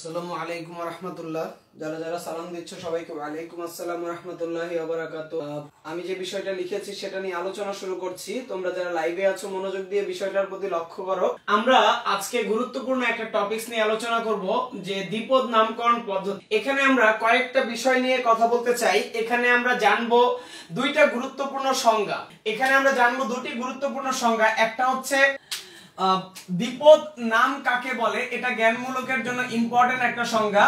আসসালামু আলাইকুম ওয়া রাহমাতুল্লাহ। যারা যারা সালাম দিচ্ছ সবাইকে ওয়ালাইকুম আসসালাম ওয়া রাহমাতুল্লাহি ওয়া বারাকাতুহু। আমি যে বিষয়টা লিখেছি সেটা নিয়ে আলোচনা শুরু করছি। তোমরা যারা লাইভে আছো মনোযোগ দিয়ে বিষয়টার প্রতি লক্ষ্য করো। আমরা আজকে গুরুত্বপূর্ণ একটা টপিকস নিয়ে আলোচনা করব, যে দ্বিপদ নামকরণ পদ্ধতি। এখানে আমরা কয়েকটা বিষয় নিয়ে কথা বলতে চাই। এখানে আমরা জানবো দুইটা গুরুত্বপূর্ণ সংজ্ঞা। এখানে আমরা জানবো দুটি গুরুত্বপূর্ণ সংজ্ঞা। একটা হচ্ছে দ্বিপদ নাম কাকে বলে, এটা জ্ঞানমূলকের জন্য ইম্পর্টেন্ট একটা সংজ্ঞা,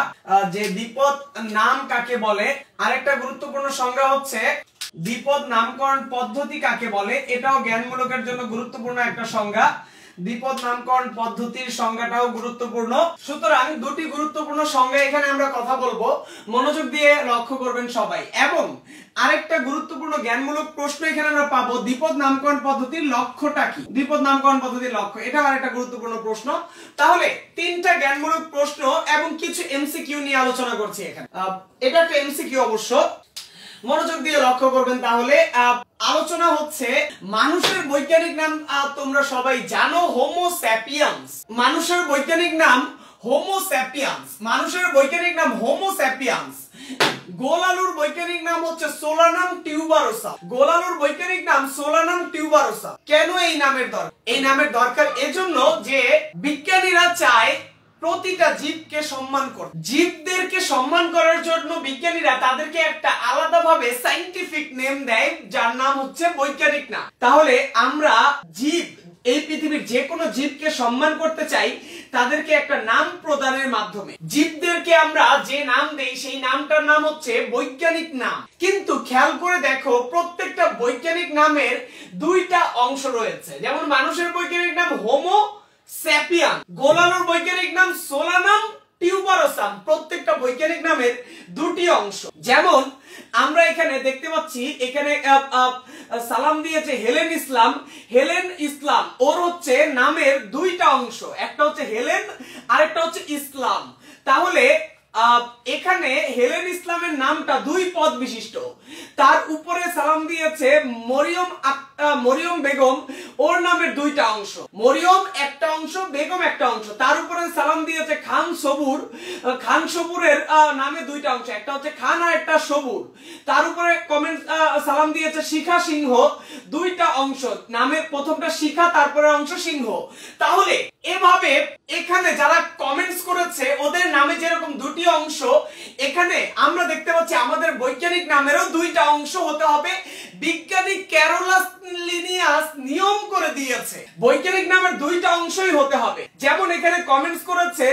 যে দ্বিপদ নাম কাকে বলে। আরেকটা গুরুত্বপূর্ণ সংজ্ঞা হচ্ছে দ্বিপদ নামকরণ পদ্ধতি কাকে বলে, এটাও জ্ঞানমূলকের জন্য গুরুত্বপূর্ণ একটা সংজ্ঞা। দ্বিপদ নামকরণ পদ্ধতির সংজ্ঞাটাও গুরুত্বপূর্ণ। সুতরাং দুটি গুরুত্বপূর্ণ সংজ্ঞা এখানে আমরা কথা বলবো, মনোযোগ দিয়ে লক্ষ্য করবেন সবাই। এবং আরেকটা গুরুত্বপূর্ণ জ্ঞানমূলক প্রশ্ন এখানে আমরা পাবো, দ্বিপদ নামকরণ পদ্ধতির লক্ষ্যটা কি, দ্বিপদ নামকরণ পদ্ধতির লক্ষ্য, এটাও আরেকটা গুরুত্বপূর্ণ প্রশ্ন। তাহলে তিনটা জ্ঞানমূলক প্রশ্ন এবং কিছু এমসিকিউ নিয়ে আলোচনা করছি এখানে। এটা একটা এমসিকিউ অবশ্য, মনোযোগ দিয়ে লক্ষ্য করবেন। তাহলে আলোচনা হচ্ছে মানুষের বৈজ্ঞানিক নাম তোমরা সবাই জানো, হোমো স্যাপিয়েন্স। মানুষের বৈজ্ঞানিক নাম হোমো স্যাপিয়েন্স। মানুষের বৈজ্ঞানিক নাম হোমো স্যাপিয়েন্স। গোল আলুর বৈজ্ঞানিক নাম হচ্ছে সোলানাম টিউবারোসা। গোল আলুর বৈজ্ঞানিক নাম সোলানাম টিউবারোসা। কেন এই নামের দরকার? এই নামের দরকার এজন্য যে বিজ্ঞানীরা চায় প্রতিটা জীবকে সম্মান করতে। জীবদেরকে সম্মান করার জন্য বিজ্ঞানীরা তাদেরকে একটা আলাদাভাবে সায়েন্টিফিক নেম দেয়, যার নাম হচ্ছে বৈজ্ঞানিক নাম। তাহলে আমরা জীব, এই পৃথিবীর যে কোনো জীবকে সম্মান করতে চাই তাদেরকে একটা নাম প্রদানের মাধ্যমে। জীবদেরকে আমরা যে নাম দেই সেই নামটার নাম হচ্ছে বৈজ্ঞানিক নাম। কিন্তু খেয়াল করে দেখো, প্রত্যেকটা বৈজ্ঞানিক নামের দুইটা অংশ রয়েছে। যেমন মানুষের বৈজ্ঞানিক নাম হোমো স্যাপিয়ান, গোল আলুর বৈজ্ঞানিক নাম সোলানাম টিউবারোসাম। প্রত্যেকটা বৈজ্ঞানিক নামের দুটি অংশ। যেমন আমরা এখানে দেখতে পাচ্ছি, এখানে সালাম দিয়েছে হেলেন ইসলাম। হেলেন ইসলাম, ওর হচ্ছে নামের দুইটা অংশ, একটা হচ্ছে হেলেন আরেকটা হচ্ছে ইসলাম। তাহলে এখানে হেলেন ইসলামের নামটা দুই পদ বিশিষ্ট। তার উপরে সালাম দিয়েছে মরিয়ম বেগম, ওর নামের দুইটা অংশ, মরিয়ম একটা অংশ, বেগম একটা অংশ। তার উপরে সালাম দিয়েছে খান সবুর, খান সবুরের নামে দুইটা অংশ, একটা হচ্ছে খান আর একটা সবুর। তার উপরে কমেন্ট সালাম দিয়েছে শিখা সিংহ, দুইটা অংশ, নামের প্রথমটা শিখা তারপরে অংশ সিংহ। তাহলে এভাবে এখানে যারা কমেন্টস করেছে ওদের নামে যেরকম দুটি অংশ, এখানে আমরা দেখতে পাচ্ছি আমাদের বৈজ্ঞানিক নামেরও দুইটা অংশ হতে হবে। বিজ্ঞানী ক্যারোলাস লিনিয়াস নিয়ম করে দিয়েছে বৈজ্ঞানিক নামের দুইটা অংশই হতে হবে। যেমন এখানে কমেন্টস করেছে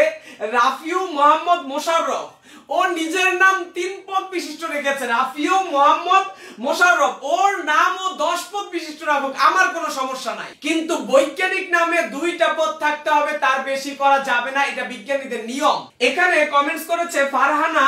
রাফিউ মোহাম্মদ মোশাররফ, ও নিজের নাম 3 পদ বিশিষ্ট রেখেছে, রাফিউ মোহাম্মদ মোশাররফ, ওর নামও 10 পদ বিশিষ্ট রাখুক, আমার কোনো সমস্যা নাই। কিন্তু বৈজ্ঞানিক নামে দুইটা পদ থাকতে হবে, তার বেশি করা যাবে না, এটা বিজ্ঞানীদের নিয়ম। এখানে কমেন্টস করেছে ফারহানা,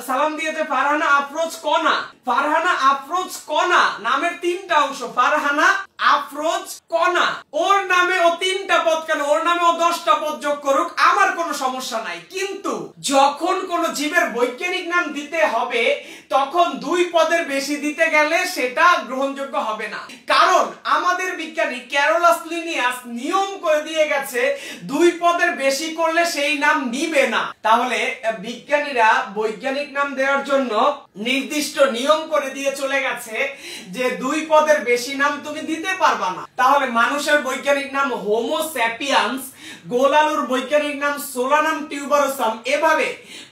সালাম দিয়েছে ফারহানা আফরোজ কনা। ফারহানা আফরোজ কনা নামের তিনটা অংশ, ফারহানা আফরোজ কনা, ওর নামে ও 3টা পদ কেন, ওর নামে ও 10টা পদ যোগ করুক, আমার কোনো সমস্যা নাই। কিন্তু যখন কোন জীবের বৈজ্ঞানিক নাম দিতে হবে তখন 2 পদের বেশি দিতে গেলে সেটা গ্রহণযোগ্য হবে না। কারণ আমাদের বিজ্ঞানী ক্যারোলাস লিনিয়াস নিয়ম করে দিয়ে গেছে 2 পদের বেশি করলে সেই নাম নিবে না। তাহলে বিজ্ঞানীরা বৈজ্ঞানিক নাম দেওয়ার জন্য নির্দিষ্ট নিয়ম করে দিয়ে চলে গেছে যে 2 পদের বেশি নাম তুমি দিতে পারবা না। তাহলে মানুষের বৈজ্ঞানিক নাম হোমো স্যাপিয়েন্স, গোল আলুর বৈজ্ঞানিক নাম সোলানাম টিউবারোসাম। এভাবে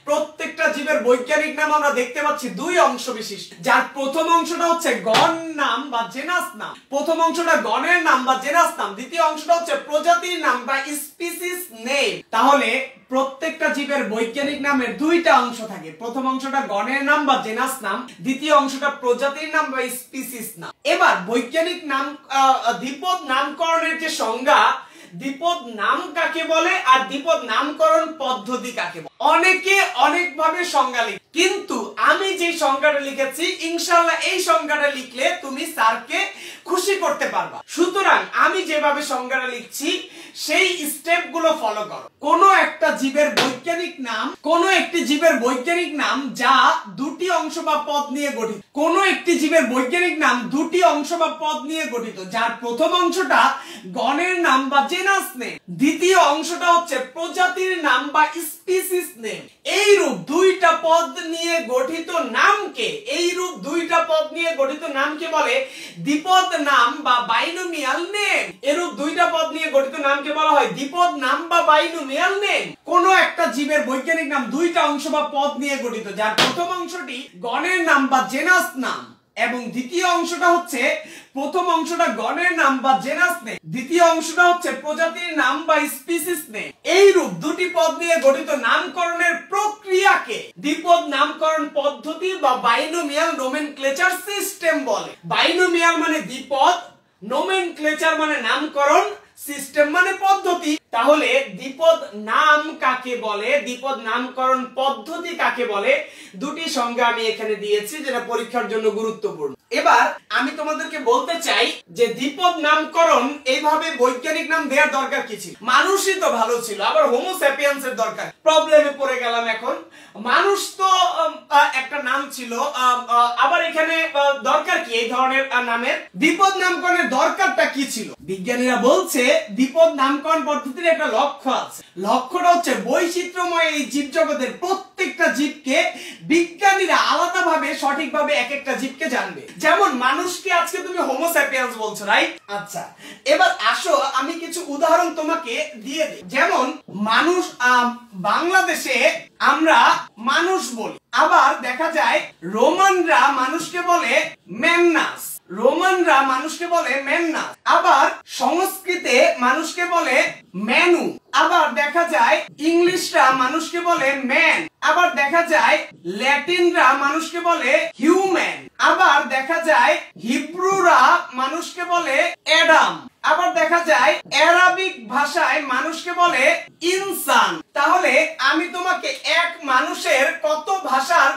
প্রত্যেকটা জীবের বৈজ্ঞানিক নাম আমরা দেখতে পাচ্ছি 2 অংশ বিশিষ্ট, যার প্রথম অংশটা হচ্ছে গণ নাম বা জেনাস নাম, প্রথম অংশটা গণের নাম বা জেনাস নাম, দ্বিতীয় অংশটা হচ্ছে প্রজাতির নাম বা স্পিসিস নেম। তাহলে প্রত্যেকটা জীবের বৈজ্ঞানিক নামের 2টা অংশ থাকে, প্রথম অংশটা গণের নাম বা জেনাস নাম, দ্বিতীয় অংশটা প্রজাতির নাম বা স্পিসিস নাম। এবার বৈজ্ঞানিক নাম দ্বিপদ নামকরণের যে সংজ্ঞা, দ্বিপদ নাম কাকে বলে আর দ্বিপদ নামকরণ পদ্ধতি কাকে বলে, অনেকে অনেক ভাবে সংজ্ঞা লিখে, কিন্তু আমি যে সংজ্ঞাটা লিখেছি ইনশাআল্লাহ এই সংজ্ঞাটা লিখলে তুমি স্যারকে খুশি করতে পারবা। সুতরাং আমি যেভাবে সংজ্ঞাটা লিখছি সেই স্টেপগুলো ফলো করো। কোনো একটা জীবের বৈজ্ঞানিক নাম, কোনো একটি জীবের বৈজ্ঞানিক নাম যা দুটি অংশ বা পদ নিয়ে গঠিত। কোনো একটি জীবের বৈজ্ঞানিক নাম দুটি অংশ বা পদ নিয়ে গঠিত, যার প্রথম অংশটা গণের নাম বা জেনাস নেম, দ্বিতীয় অংশটা হচ্ছে প্রজাতির নাম বা স্পিসিস নেম। এইরূপ দুইটা পদ নিয়ে গঠিত নামকে, এইরূপ দুইটা পদ নিয়ে গঠিত নামকে বলে দ্বিপদ নাম বা বাইনোমিয়াল নেম। এরূপ দুইটা পদ নিয়ে গঠিত নামকে বলা হয় দ্বিপদ নাম বা বাইনোমিয়াল নেম। কোন একটা জীবের বৈজ্ঞানিক নাম দুইটা অংশ বা পদ নিয়ে গঠিত, যার প্রথম অংশটি গণের নাম বা জেনাস নাম এবং দ্বিতীয় অংশটা হচ্ছে, প্রথম অংশটা গণের নাম বা জেনাস নেম, দ্বিতীয় অংশটা হচ্ছে প্রজাতির নাম বা স্পিসিস নেম। এইরূপ দুটি পদ নিয়ে গঠিত নামকরণের প্রক্রিয়াকে দ্বিপদ নামকরণ পদ্ধতি বা বাইনোমিয়াল নোমেনক্লেচার সিস্টেম বলে। বাইনোমিয়াল মানে দ্বিপদ, নোমেনক্লেচার মানে নামকরণ, সিস্টেম মানে পদ্ধতি। তাহলে দ্বিপদ নাম কাকে বলে, দ্বিপদ নামকরণ পদ্ধতি কাকে বলে, দুটি সংজ্ঞা আমি এখানে দিয়েছি যেটা পরীক্ষার জন্য গুরুত্বপূর্ণ। এবার আমি তোমাদেরকে বলতে চাই যে দ্বিপদ নামকরণ এইভাবে বৈজ্ঞানিক নাম দেওয়ার দরকার কি ছিল? মানুষই তো ভালো ছিল, আবার হোমো স্যাপিয়েন্স এর দরকার, প্রবলেমে পড়ে গেলাম। এখন মানুষ তো একটা নাম ছিল, আবার এখানে দরকার কি এই ধরনের নামের? দ্বিপদ নামকরণের দরকারটা কি ছিল? বিজ্ঞানীরা বলছে দ্বিপদ নামকরণ পদ্ধতির একটা লক্ষ্য আছে। লক্ষ্যটা হচ্ছে বৈচিত্র্যময় এই জীবজগতের প্রত্যেকটা জীবকে বিজ্ঞানীরা আলাদাভাবে সঠিকভাবে এক একটা জীবকে জানবে। যেমন মানুষকে আজকে তুমি হোমো স্যাপিয়েন্স বলছো, রাইট? আচ্ছা, এবার আসো আমি কিছু উদাহরণ তোমাকে দিয়ে দিই। যেমন মানুষ, বাংলাদেশে আমরা মানুষ বলি, আবার দেখা যায় রোমানরা মানুষকে বলে ম্যান্নাস, রোমানরা মানুষকে বলে ম্যান্নাস, আবার সংস্কৃতে মানুষকে বলে ম্যানু, আবার দেখা যায় ইংলিশরা মানুষকে বলে ম্যান, আবার দেখা যায় ল্যাটিনরা মানুষকে বলে হিউম্যান, আবার দেখা যায় হিব্রুরা মানুষকে বলে অ্যাডাম, আবার দেখা যায় অ্যারাবিক ভাষায় মানুষকে বলে ইনসান। তাহলে আমি তোমাকে এক মানুষের কত ভাষার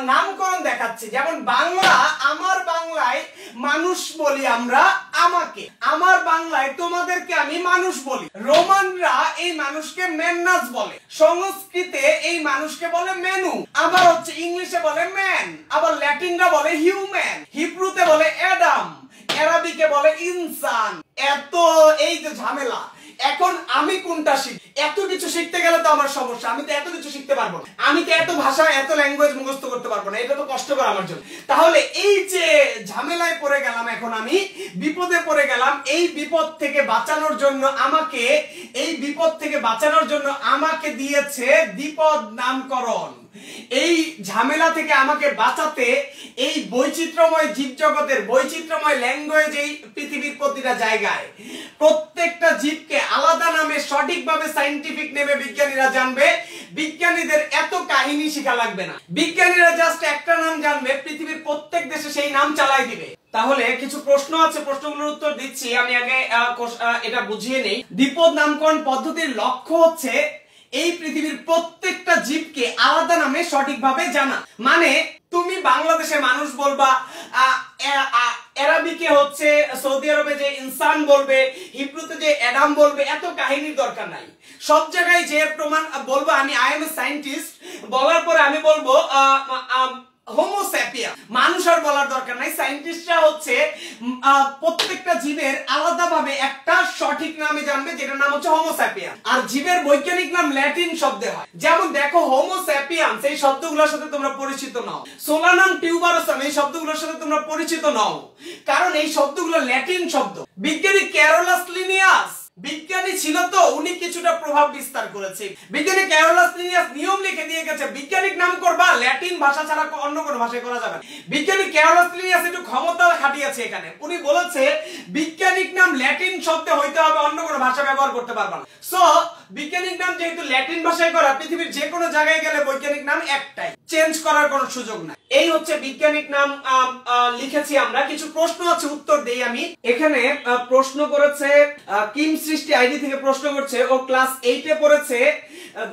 নামকরণ দেখাচ্ছি। যেমন বাংলা, আমার বাংলায় মানুষ বলি আমরা আমাকে, আমার বাংলায় তোমাদেরকে আমি মানুষ বলি। রোমানরা এই মানুষকে ম্যান্নাস বলে, সংস্কৃতে এই মানুষকে বলে মেনু, আবার হচ্ছে ইংলিশে বলে ম্যান, আবার ল্যাটিনরা বলে হিউম্যান, হিব্রুতে বলে অ্যাডাম, আরবিকে বলে ইনসান। এত এই যে ঝামেলা, এখন আমি কোনটা শিখ? এত কিছু শিখতে গেলে তো আমার সমস্যা, আমি তো এত কিছু শিখতে পারবো না, আমি তো এত ভাষা এত ল্যাঙ্গুয়েজ মুখস্থ করতে পারবো না, এটা তো কষ্টকর আমার জন্য। তাহলে এই যে ঝামেলায় পড়ে গেলাম, এখন আমি বিপদে পড়ে গেলাম, এই বিপদ থেকে বাঁচানোর জন্য আমাকে, এই বিপদ থেকে বাঁচানোর জন্য আমাকে দিয়েছে দ্বিপদ নামকরণ। এই ঝামেলা থেকে আমাকে বাঁচাতে এই বৈচিত্র্যময় জীবজগতের বৈচিত্র্যময় ল্যাঙ্গুয়েজ এই পৃথিবীর প্রতিটা জায়গায় প্রত্যেকটা জীবকে আলাদা নামে সঠিকভাবে সায়েন্টিফিক নেমে বিজ্ঞানীরা জানবে। বিজ্ঞানীদের এত কাহিনী শেখা লাগবে না, বিজ্ঞানীরা জাস্ট একটা নাম জানবে, পৃথিবীর প্রত্যেক দেশে সেই নাম চালাই দিবে। তাহলে কিছু প্রশ্ন আছে, প্রশ্নগুলোর উত্তর দিচ্ছি, আমি আগে এটা বুঝিয়ে নেই। দ্বিপদ নামকরণ পদ্ধতির লক্ষ্য হচ্ছে এই পৃথিবীর প্রত্যেকটা জীবকে আলাদা নামে সঠিকভাবে জানা। মানে তুমি বাংলাদেশে মানুষ বলবা, আরবিকে হচ্ছে সৌদি আরবে যে ইনসান বলবে, হিব্রুতে যে অ্যাডাম বলবে, এত কাহিনীর দরকার নাই। সব জায়গায় যে প্রমাণ বলবো আমি আই এম এ সায়েন্টিস্ট, বলার পরে আমি বলবো হোমো স্যাপিয়েন্স, মানুষ আর বলার দরকার নাই। সায়েন্টিস্টরা হচ্ছে প্রত্যেকটা জীবের আলাদাভাবে একটা সঠিক নামে জানবে, যেটার নাম হচ্ছে হোমো স্যাপিয়েন্স। আর জীবের বৈজ্ঞানিক নাম ল্যাটিন শব্দে হয়। যেমন দেখো হোমো স্যাপিয়েন্স এই শব্দগুলোর সাথে তোমরা পরিচিত নও, সোলানাম টিউবারসাম এই শব্দগুলোর সাথে তোমরা পরিচিত নও, কারণ এই শব্দগুলো ল্যাটিন শব্দ। বিজ্ঞানী ক্যারোলাস লিনিয়াস বিজ্ঞানী ছিল তো, উনি কিছুটা প্রভাব বিস্তার করেছে। বিজ্ঞানী ক্যারোলাস লিনিয়াস নিয়ম লিখে দিয়ে গেছে, বিজ্ঞানিক নাম করবা ল্যাটিন ভাষা ছাড়া অন্য কোনো ভাষায় করা যাবে না। বিজ্ঞানী ক্যারোলাস লিনিয়াস একটু ক্ষমতা খাটিয়েছে এখানে, উনি বলেছে বিজ্ঞানিক নাম ল্যাটিন শব্দে হইতে হবে, অন্য কোনো ভাষা ব্যবহার করতে পারবা না। সো বিজ্ঞানিক নাম যেহেতু ল্যাটিন ভাষায় করা, পৃথিবীর যে কোনো জায়গায় গেলে বৈজ্ঞানিক নাম একটাই। চেঞ্জ করার কোনো সুযোগ নাই। এই হচ্ছে বৈজ্ঞানিক নাম লিখেছি আমরা। কিছু প্রশ্ন আছে, উত্তর দেই আমি। এখানে প্রশ্ন করেছে কিম সৃষ্টি আইডি থেকে প্রশ্ন করছে, ও ক্লাস 8 এ পড়েছে,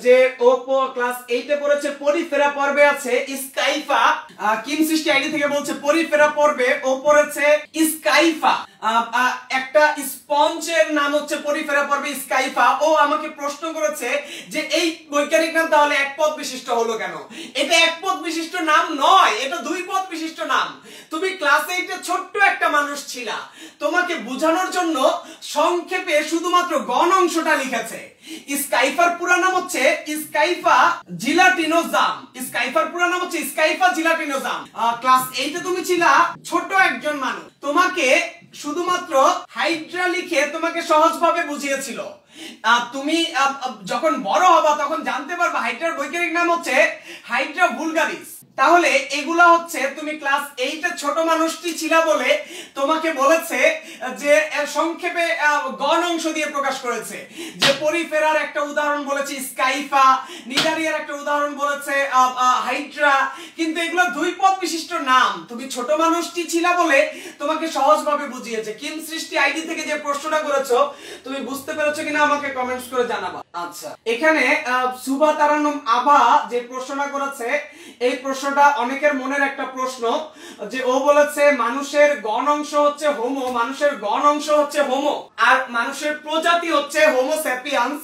যে ও ক্লাস 8 এ পড়েছে, পরিফেরা পর্বে আছে স্কাইফা। কিম সৃষ্টি আইডি থেকে বলছে পরিফেরা পর্বে ও পড়েছে স্কাইফা, একটা স্পঞ্জের নাম হচ্ছে পরিফেরা পর্বে স্কাইফা। ও আমাকে প্রশ্ন করেছে যে এই বৈজ্ঞানিক নাম তাহলে এক পদ বিশিষ্ট হলো কেন? এটা এক পদ বিশিষ্ট নাম নয়, এটা দুই পদ বিশিষ্ট নাম। তুমি ক্লাস 8 এ ছোট্ট একটা মানুষ ছিলা, তোমাকে বোঝানোর জন্য সংক্ষেপে শুধুমাত্র গণ অংশটা লিখেছে। স্কাইফার পুরা নাম হচ্ছে স্কাইফা জিলাটিনোজাম। স্কাইফার পুরা নাম হচ্ছে স্কাইফা জিলাটিনোজাম। ক্লাস 8 এ তুমি ছিলা ছোট একজন মানুষ, তোমাকে শুধুমাত্র হাইড্রা লিখে তোমাকে সহজভাবে বুঝিয়েছিল। তুমি যখন বড় হবা তখন জানতে পারবা হাইড্রার বৈজ্ঞানিক নাম হচ্ছে হাইড্রা ভুলগারিস। তাহলে এগুলা হচ্ছে তুমি ক্লাস 8 এ ছোট মানুষটি ছিলা বলে তোমাকে বলেছে যে সংক্ষেপে গণ অংশ দিয়ে প্রকাশ করেছে। যে পরিফেরার একটা উদাহরণ বলেছে স্কাইফা, নিডারিয়ার একটা উদাহরণ বলেছে হাইড্রা, কিন্তু এগুলো দুই পদ বিশিষ্ট নাম। তুমি ছোট মানুষটি ছিলা বলে তোমাকে সহজভাবে বুঝিয়েছে। কিম সৃষ্টি আইডি থেকে যে প্রশ্নটা করেছো তুমি বুঝতে পেরেছো কিনা আমাকে কমেন্টস করে জানাবা। আচ্ছা, এখানে সুবা তারান্নুম আভা যে প্রশ্নটা করেছে, এই প্রশ্নটা অনেকের মনের একটা প্রশ্ন, যে ও বলেছে মানুষের গণ অংশ হচ্ছে হোমো, মানুষের গণ অংশ হচ্ছে হোমো, আর মানুষের প্রজাতি হচ্ছে হোমো স্যাপিয়ান্স।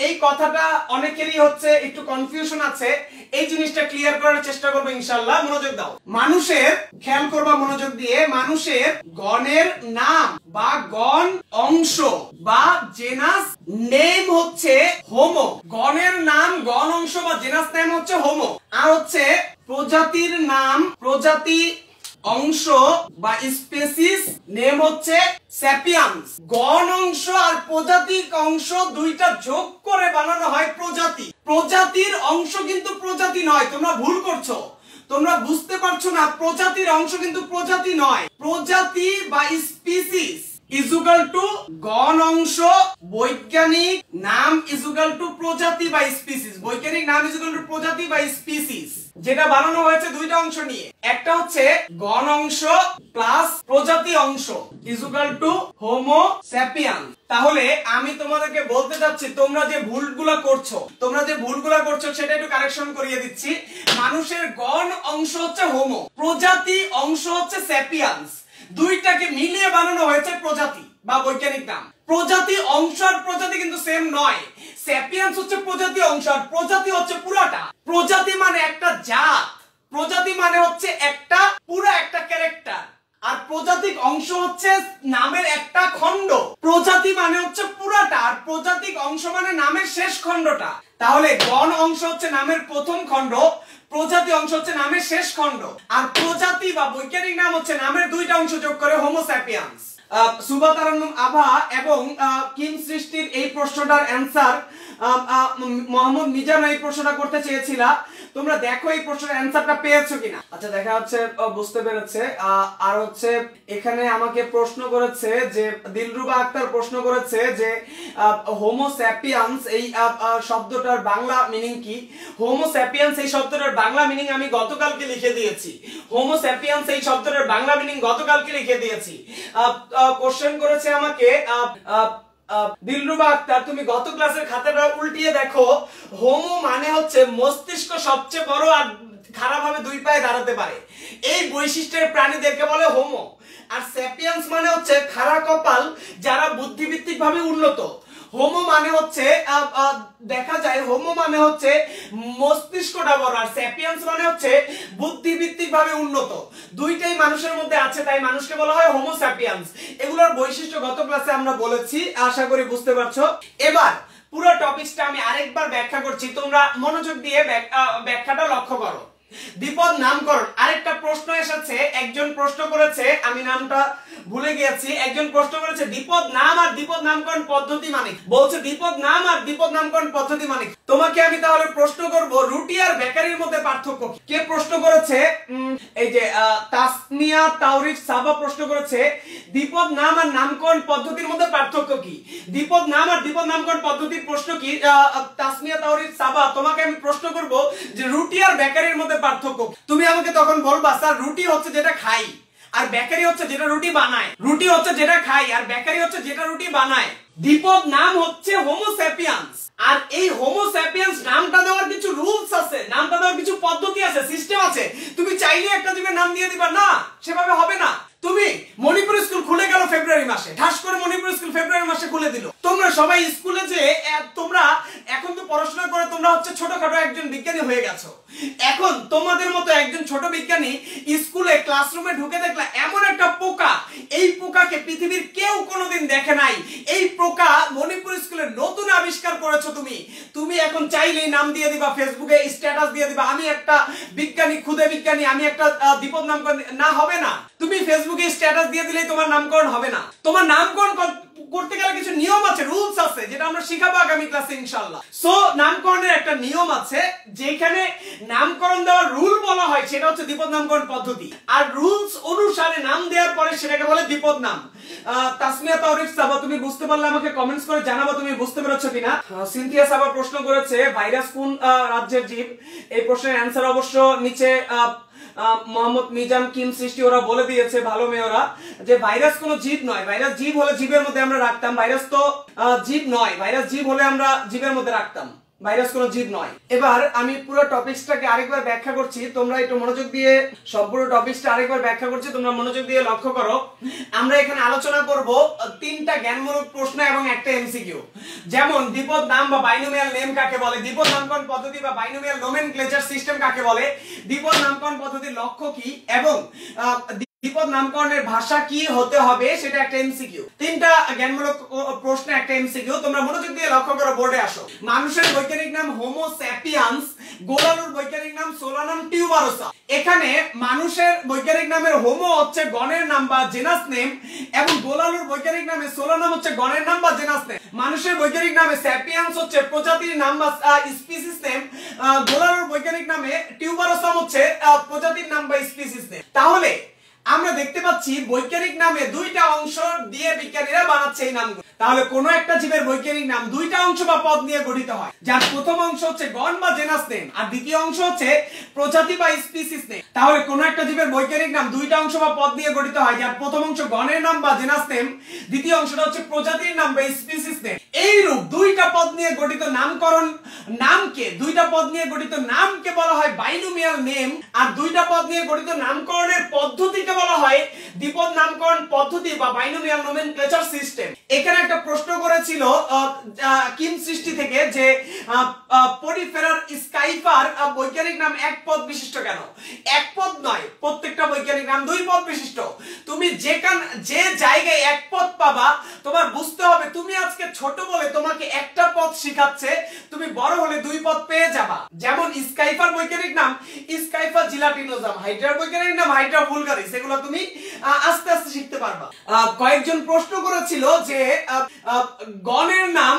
এই কথাটা অনেকেরই হচ্ছে একটু কনফিউশন আছে, এই জিনিসটা ক্লিয়ার করার চেষ্টা করবো ইনশাআল্লাহ। মনোযোগ দাও, মানুষের, খেয়াল করবা মনোযোগ দিয়ে, মানুষের গণের নাম বা গণ অংশ বা জেনাস নেম হচ্ছে হোমো। গণের নাম, গণ অংশ বা জেনাস নেম হচ্ছে হোমো। আর হচ্ছে প্রজাতির নাম, প্রজাতি অংশ বা স্পেসিস নেম হচ্ছে স্যাপিয়ান্স। গণ অংশ আর প্রজাতিক অংশ দুইটা যোগ করে বানানো হয় প্রজাতি। প্রজাতির অংশ কিন্তু প্রজাতি নয়, তোমরা ভুল করছো, তোমরা বুঝতে পারছো না। প্রজাতির অংশ কিন্তু প্রজাতি নয়। প্রজাতি বা স্পিসিস ইজুগাল টু গণ অংশ, বৈজ্ঞানিক নাম ইজুগাল টু প্রজাতি বা স্পিসিস। বৈজ্ঞানিক নাম ইজুগাল টু প্রজাতি বা স্পিসিস, যেটা বানানো হয়েছে দুইটা অংশ নিয়ে। একটা হচ্ছে গণ অংশ প্লাস প্রজাতি অংশ ইজুগাল টু হোমো স্যাপিয়ান। তাহলে আমি তোমাদেরকে বলতে চাচ্ছি, তোমরা যে ভুলগুলা করছো সেটা একটু কারেকশন করিয়ে দিচ্ছি। মানুষের গণ অংশ হচ্ছে হোমো, প্রজাতি অংশ হচ্ছে স্যাপিয়ান্স। দুইটাকে মিলিয়ে বানানো হয়েছে প্রজাতি বা বৈজ্ঞানিক নাম। প্রজাতি অংশ আর প্রজাতি কিন্তু সেম নয়। স্যাপিয়ান্স হচ্ছে প্রজাতি অংশ আর প্রজাতি হচ্ছে পুরাটা। প্রজাতি মানে একটা জাত, প্রজাতি মানে হচ্ছে একটা পুরো একটা ক্যারেক্টার, আর প্রজাতিক অংশ হচ্ছে নামের একটা খণ্ড। প্রজাতি মানে হচ্ছে পুরাটা আর প্রজাতিক অংশ মানে নামের শেষ খণ্ডটা। তাহলে গণ অংশ হচ্ছে নামের প্রথম খণ্ড, প্রজাতি অংশ হচ্ছে নামের শেষ খণ্ড, আর প্রজাতি বা বৈজ্ঞানিক নাম হচ্ছে নামের দুইটা অংশ যোগ করে হোমো স্যাপিয়ান্স। সুবা তারান্নুম আভা এবং কিম সৃষ্টির এই প্রশ্নটার অ্যান্সার মোহাম্মদ মিজান এই প্রশ্নটা করতে চেয়েছিলা। তোমরা দেখো এই প্রশ্নের অ্যান্সারটা পেয়েছো কিনা। আচ্ছা, দেখা যাচ্ছে বুঝতে পেরেছে। আর হচ্ছে এখানে আমাকে প্রশ্ন করেছে যে দিলরুবা আক্তার প্রশ্ন করেছে যে হোমো স্যাপিয়ান্স এই শব্দটার বাংলা মিনিং কি। হোমো স্যাপিয়ান্স এই শব্দটার বাংলা মিনিং আমি গতকালকে লিখে দিয়েছি। হোমো স্যাপিয়ান্স এই শব্দটার বাংলা মিনিং গতকালকে লিখে দিয়েছি। কোশ্চেন করেছে আমাকে দিলরুবা আক্তার, তুমি গত ক্লাসের খাতাটা উল্টিয়ে দেখো। হোমো মানে হচ্ছে মস্তিষ্ক সবচেয়ে বড় আর খারাপভাবে দুই পায়ে দাঁড়াতে পারে, এই বৈশিষ্ট্যের প্রাণীদেরকে বলে হোমো। আর স্যাপিয়ান্স মানে হচ্ছে খাড়া কপাল যারা বুদ্ধিভিত্তিক ভাবে উন্নত। হোমো মানে হচ্ছে দেখা যায় হোমো মানে হচ্ছে মস্তিষ্কটা বড়, আর স্যাপিয়ান্স মানে হচ্ছে বুদ্ধিভিত্তিক ভাবে উন্নত। দুইটাই মানুষের মধ্যে আছে, তাই মানুষকে বলা হয় হোমো স্যাপিয়ান্স। এগুলোর বৈশিষ্ট্য গত ক্লাসে আমরা বলেছি, আশা করি বুঝতে পারছো। এবার পুরো টপিকটা আমি আরেকবার ব্যাখ্যা করছি, তোমরা মনোযোগ দিয়ে ব্যাখ্যাটা লক্ষ্য করো। দ্বিপদ নামকরণ, আরেকটা প্রশ্ন এসেছে, একজন প্রশ্ন করেছে, আমি নামটা ভুলে গিয়েছি, একজন প্রশ্ন করেছে দ্বিপদ নাম আর দ্বিপদ নামকরণ পদ্ধতি মানে, বলছে দ্বিপদ নাম আর দ্বিপদ নামকরণ পদ্ধতি মানে। তোমাকে আমি তাহলে প্রশ্ন করব রুটি আর বেকারির মধ্যে পার্থক্য। কে প্রশ্ন করেছে? এই যে তাসনিয়া তাওরিফ সাবা প্রশ্ন করেছে দ্বিপদ নাম আর নামকরণ পদ্ধতির মধ্যে পার্থক্য কি? দ্বিপদ নাম আর দ্বিপদ নামকরণ পদ্ধতির প্রশ্ন কি? তাসমিয়া তাওরিফ সাবা, তোমাকে আমি প্রশ্ন করব যে রুটি আর বেকারির মধ্যে পার্থক্য। তুমি আমাকে তখন বলবা স্যার রুটি হচ্ছে যেটা খাই আর বেকারি হচ্ছে যেটা রুটি বানায়। রুটি হচ্ছে যেটা খাই আর বেকারি হচ্ছে যেটা রুটি বানায়। দ্বিপদ নাম হচ্ছে হোমো স্যাপিয়েন্স। আর এই হোমো স্যাপিয়েন্স নামটা দেওয়ার কিছু রুলস আছে, নামটা দেওয়ার কিছু পদ্ধতি আছে, সিস্টেম আছে। তুমি চাইলে একটা জীবের নাম দিয়ে দিবা না, সেভাবে হবে না। তুমি মণিপুর স্কুল খুলে গেল ফেব্রুয়ারি মাসে, ঠাস করে মণিপুর স্কুল ফেব্রুয়ারি মাসে খুলে দিল। তোমরা সবাই স্কুলে যে তোমরা এখন তো পড়াশোনা করে তোমরা হচ্ছে ছোটখাটো একজন বিজ্ঞানী হয়ে গেছো। এখন তোমাদের মতো একজন ছোট বিজ্ঞানী স্কুলে ক্লাসরুমে ঢুকে দেখলা এমন একটা পোকা, এই পোকাকে পৃথিবীর কেউ কোনোদিন দেখে নাই। এই পোকা মণিপুর স্কুলে নতুন আবিষ্কার করেছো তুমি। তুমি এখন চাইলেই নাম দিয়ে দিবা, ফেসবুকে স্ট্যাটাস দিয়ে দিবা আমি একটা বিজ্ঞানী, খুদে বিজ্ঞানী, আমি একটা দ্বিপদ নামকরণ। না, হবে না। তুমি ফেসবুকে স্ট্যাটাস দিয়ে দিলেই তোমার নামকরণ হবে না। তোমার নামকরণ করতে গেলে কিছু নিয়ম আছে, রুলস আছে, যেটা আমরা শিখাবো আগামী ক্লাসে ইনশাআল্লাহ। সো নামকরণের একটা নিয়ম আছে, যেখানে নামকরণ দেওয়ার রুল বলা হয় সেটা হচ্ছে দ্বিপদ নামকরণ পদ্ধতি। আর রুলস অনুসারে নাম দেওয়ার পরে সেটাকে বলে দ্বিপদ নাম। তাসমিয়া তাওরিফ সাবা, তুমি বুঝতে পারলে আমাকে কমেন্টস করে জানাবো তুমি বুঝতে পেরেছো কিনা। সিনথিয়া সাবা প্রশ্ন করেছে ভাইরাস কোন রাজ্যের জীব? এই প্রশ্নের অ্যান্সার অবশ্য নিচে মোহাম্মদ মিজান কিম সৃষ্টি ওরা বলে দিয়েছে, ভালো মেয়েরা, যে ভাইরাস কোনো জীব নয়। ভাইরাস জীব হলে জীবের মধ্যে আমরা রাখতাম, ভাইরাস তো জীব নয়। ভাইরাস জীব হলে আমরা জীবের মধ্যে রাখতাম, ভাইরাস কোনো জীব নয়। এবার আমি পুরো টপিকসটাকে আরেকবার ব্যাখ্যা করছি, তোমরা একটু মনোযোগ দিয়ে সবগুলো টপিকসটা আরেকবার ব্যাখ্যা করছি, তোমরা মনোযোগ দিয়ে লক্ষ্য করো। আমরা এখানে আলোচনা করব 3টা জ্ঞানমূলক প্রশ্ন এবং একটা এমসিকিউ। যেমন দ্বিপদ নাম বা বাইনোমিয়াল নেম কাকে বলে, দ্বিপদ নামকরণ পদ্ধতি বা বাইনোমিয়াল নোমেনক্লেচার সিস্টেম কাকে বলে, দ্বিপদ নামকরণ পদ্ধতির লক্ষ্য কি, এবং দ্বিপদ নামকরণের ভাষা কি হতে হবে সেটা একটা এমসিকিউ। 3টা জ্ঞানমূলক প্রশ্ন, একটা এমসিকিউ। তোমরা মনোযোগ দিয়ে লক্ষ্য করো, বোর্ডে আসো। মানুষের বৈজ্ঞানিক নাম হোমো স্যাপিয়েন্স, গোলালুর বৈজ্ঞানিক নাম সোলানাম টিউবারোসা। এখানে মানুষের বৈজ্ঞানিক নামের হোমো হচ্ছে গণের নাম বা জেনাস নেম, এবং গোলালুর বৈজ্ঞানিক নামে সোলানাম হচ্ছে গণের নাম বা জেনাস নেম। মানুষের বৈজ্ঞানিক নামে স্যাপিয়েন্স হচ্ছে প্রজাতির নাম বা স্পিসিস নেম, গোলালুর বৈজ্ঞানিক নামে টিউবারোসাম হচ্ছে প্রজাতির নাম বা স্পিসিস নেম। তাহলে আমরা দেখতে পাচ্ছি বৈজ্ঞানিক নামে 2টা অংশ দিয়ে বিজ্ঞানীরা বানাচ্ছে এই নামগুলো। তাহলে কোন একটা জীবের বৈজ্ঞানিক নাম 2টা অংশ বা পদ নিয়ে গঠিত হয়, যার প্রথম অংশ হচ্ছে গণ বা জেনাস নেম আর দ্বিতীয় অংশ হচ্ছে প্রজাতি বা স্পিসিস নেম। তাহলে কোন একটা জীবের বৈজ্ঞানিক নাম 2টা অংশ বা পদ নিয়ে গঠিত হয়, যার প্রথম অংশ গণের নাম বা জেনাস নেম, দ্বিতীয় অংশটা হচ্ছে প্রজাতির নাম বা স্পিসিস নেম। এইরূপ 2টা পদ নিয়ে গঠিত নামকরণ নামকে, 2টা পদ নিয়ে গঠিত নামকে বলা হয় বাইনোমিয়াল নেম, আর 2টা পদ নিয়ে গঠিত নামকরণের পদ্ধতিকে বলা হয় দ্বিপদ নামকরণ পদ্ধতি বা বাইনোমিয়াল নোমেনক্লেচার সিস্টেম। এখানে একটা প্রশ্ন করেছিল কিম সৃষ্টি থেকে যে পরিফেরার স্কাইফার বৈজ্ঞানিক নাম এক পদ বিশিষ্ট কেন? এক পদ নয়, প্রত্যেকটা বৈজ্ঞানিক নাম 2 পদ বিশিষ্ট। তুমি যে জায়গায় এক পদ পাবা, তোমার বুঝতে হবে তুমি আজকে ছোট বলে তোমাকে একটা পদ শিখাচ্ছে, তুমি বড় হলে 2 পদ পেয়ে যাবা। যেমন স্কাইফার বৈজ্ঞানিক নাম স্কাইফা জিলাটিনোজাম, হাইড্রার বৈজ্ঞানিক নাম হাইড্রা ভুলগারিস, এগুলো তুমি আস্তে আস্তে শিখতে পারবা। কয়েকজন প্রশ্ন করেছিল যে গণের নাম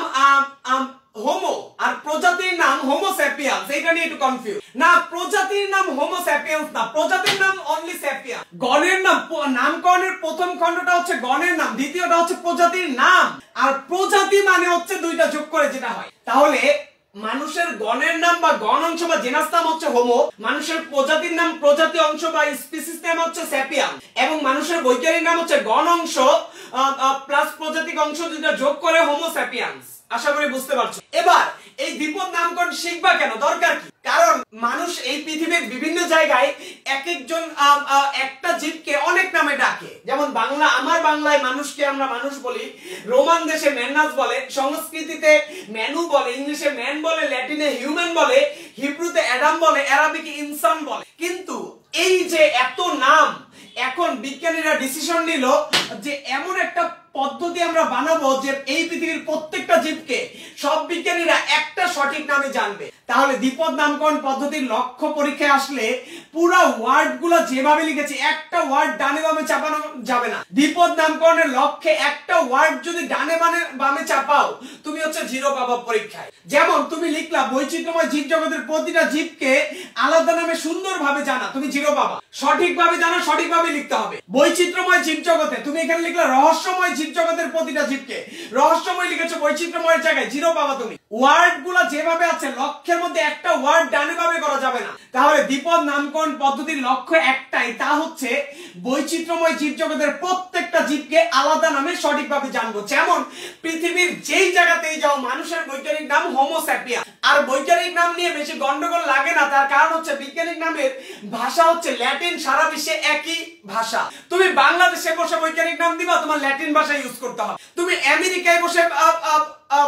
হোমো আর প্রজাতির নাম হোমো স্যাপিয়েন্স, এটা নিয়ে একটু কনফিউজ। না, প্রজাতির নাম হোমো স্যাপিয়েন্স না, প্রজাতির নাম অনলি স্যাপিয়েন্স। গণের নাম, নামকরণের প্রথম খণ্ডটা হচ্ছে গণের নাম, দ্বিতীয়টা হচ্ছে প্রজাতির নাম, আর প্রজাতি মানে হচ্ছে 2টা যোগ করে যেটা হয়। তাহলে মানুষের গণের নাম বা গণ অংশ বা জেনাস নাম হচ্ছে হোমো, মানুষের প্রজাতির নাম প্রজাতি অংশ বা স্পিসিস নাম হচ্ছে স্যাপিয়েন্স, এবং মানুষের বৈজ্ঞানিক নাম হচ্ছে গণ অংশ প্লাস প্রজাতিক অংশ 2টা যোগ করে হোমো স্যাপিয়েন্স। আশা করি বুঝতে পারছো। এবার এই দ্বিপদ নামকরণ শিখবা কেন, দরকার কি? কারণ মানুষ এই পৃথিবীর বিভিন্ন জায়গায় এক একজন একটা জীবকে অনেক নামে ডাকে। যেমন বাংলা, আমার বাংলায় মানুষকে আমরা মানুষ বলি, রোমান দেশে ম্যানাস বলে, সংস্কৃতিতে ম্যানু বলে, ইংলিশে ম্যান বলে, ল্যাটিনে হিউম্যান বলে, হিব্রুতে অ্যাডাম বলে, আরবিকে ইনসান বলে। কিন্তু এই যে এত নাম, এখন বিজ্ঞানীরা ডিসিশন নিল যে এমন একটা পদ্ধতি আমরা বানাবো যে এই পৃথিবীর প্রত্যেকটা জীবকে সব বিজ্ঞানীরা একটা সঠিক নামে জানবে। তাহলে দ্বিপদ নামকরণ পদ্ধতির লক্ষ্য পরীক্ষায় আসলে পুরো ওয়ার্ড গুলো যেভাবে লিখেছি একটা ওয়ার্ড ডানে বামে চাপানো যাবে না। দ্বিপদ নামকরণের লক্ষ্যে একটা ওয়ার্ড যদি ডানে বামে চাপাও তুমি হচ্ছে 0 পাবা পরীক্ষায়। যেমন তুমি লিখলা বৈচিত্র্যময় জীব জগতের প্রতিটা জীবকে আলাদা নামে সুন্দরভাবে জানা, তুমি 0 পাবা। সঠিকভাবে জানা, সঠিকভাবে লিখতে হবে। বৈচিত্র্যময় জীব জগতে তুমি এখানে লিখলা রহস্যময় জীব জগতের প্রতিটা জীবকে রহস্যময় লিখেছো, বৈচিত্র্যময়ের জায়গায় 0 পাবা তুমি। ওয়ার্ড গুলা যেভাবে আছে লক্ষ্যের মধ্যে একটা ওয়ার্ড ডানে বামে করা যাবে না। তাহলে দ্বিপদ নামকরণ পদ্ধতির লক্ষ্য একটাই, তা হচ্ছে বৈচিত্র্যময় জীব জগতের প্রত্যেকটা জীবকে আলাদা নামে সঠিকভাবে জানবো। যেমন পৃথিবীর যেই জায়গাতেই যাও মানুষের বৈজ্ঞানিক নাম হোমো স্যাপিয়েন্স। আর বৈজ্ঞানিক নাম নিয়ে বেশি গন্ডগোল লাগে না, তার কারণ হচ্ছে বৈজ্ঞানিক নামের ভাষা হচ্ছে ল্যাটিন, সারা বিশ্বে একই ভাষা। তুমি বাংলাদেশে বসে বৈজ্ঞানিক নাম দিবা, তোমার ল্যাটিন ভাষা ইউজ করতে হবে। তুমি আমেরিকায় বসে